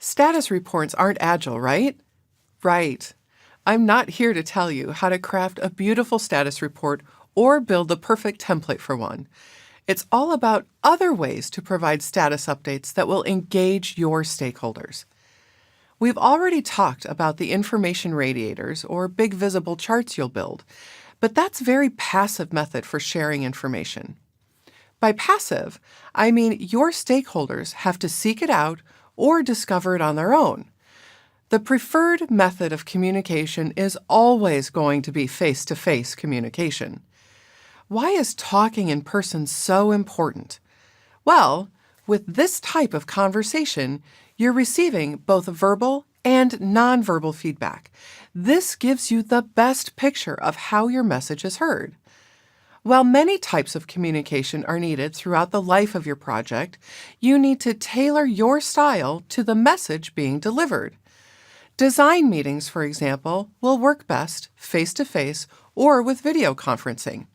Status reports aren't agile, right? Right. I'm not here to tell you how to craft a beautiful status report or build the perfect template for one. It's all about other ways to provide status updates that will engage your stakeholders. We've already talked about the information radiators or big visible charts you'll build, but that's a very passive method for sharing information. By passive, I mean your stakeholders have to seek it out or discover it on their own. The preferred method of communication is always going to be face-to-face communication. Why is talking in person so important? Well, with this type of conversation, you're receiving both verbal and nonverbal feedback. This gives you the best picture of how your message is heard. While many types of communication are needed throughout the life of your project, you need to tailor your style to the message being delivered. Design meetings, for example, will work best face-to-face or with video conferencing.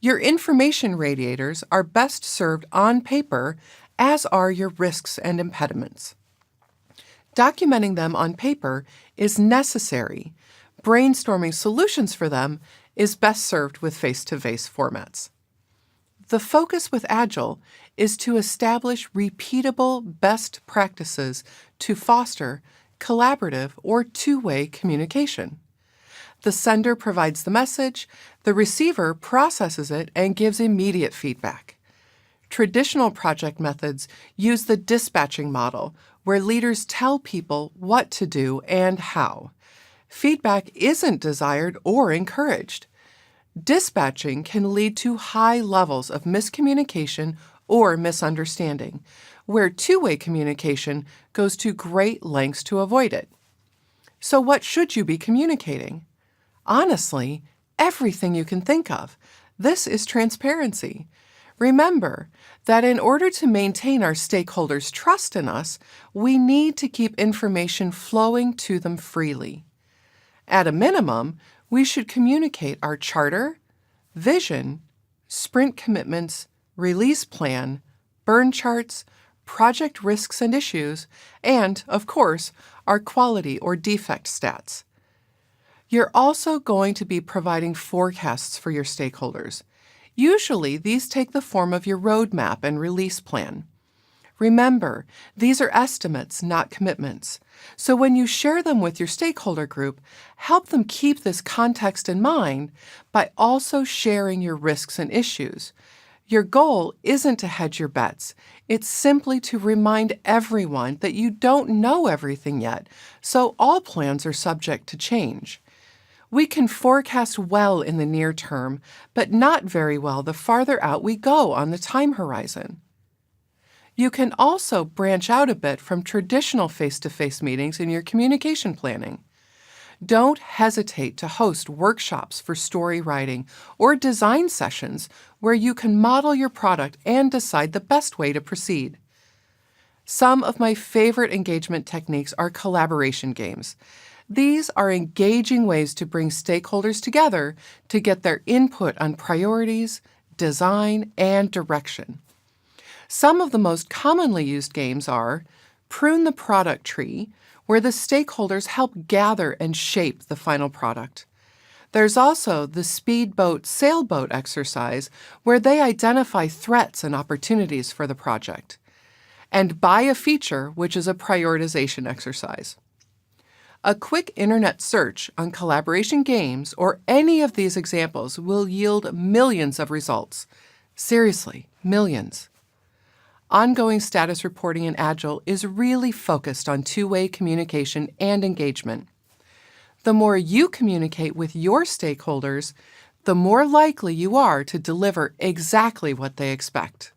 Your information radiators are best served on paper, as are your risks and impediments. Documenting them on paper is necessary. Brainstorming solutions for them is best served with face-to-face formats. The focus with Agile is to establish repeatable best practices to foster collaborative or two-way communication. The sender provides the message, the receiver processes it and gives immediate feedback. Traditional project methods use the dispatching model, where leaders tell people what to do and how. Feedback isn't desired or encouraged. Dispatching can lead to high levels of miscommunication or misunderstanding, where two-way communication goes to great lengths to avoid it. So what should you be communicating? Honestly, everything you can think of. This is transparency. Remember that in order to maintain our stakeholders' trust in us, we need to keep information flowing to them freely. At a minimum, we should communicate our charter, vision, sprint commitments, release plan, burn charts, project risks and issues, and, of course, our quality or defect stats. You're also going to be providing forecasts for your stakeholders. Usually, these take the form of your roadmap and release plan. Remember, these are estimates, not commitments. So when you share them with your stakeholder group, help them keep this context in mind by also sharing your risks and issues. Your goal isn't to hedge your bets. It's simply to remind everyone that you don't know everything yet, so all plans are subject to change. We can forecast well in the near term, but not very well the farther out we go on the time horizon. You can also branch out a bit from traditional face-to-face meetings in your communication planning. Don't hesitate to host workshops for story writing or design sessions where you can model your product and decide the best way to proceed. Some of my favorite engagement techniques are collaboration games. These are engaging ways to bring stakeholders together to get their input on priorities, design, and direction. Some of the most commonly used games are Prune the Product Tree, where the stakeholders help gather and shape the final product. There's also the Speedboat Sailboat exercise, where they identify threats and opportunities for the project. And Buy a Feature, which is a prioritization exercise. A quick internet search on collaboration games or any of these examples will yield millions of results. Seriously, millions. Ongoing status reporting in Agile is really focused on two-way communication and engagement. The more you communicate with your stakeholders, the more likely you are to deliver exactly what they expect.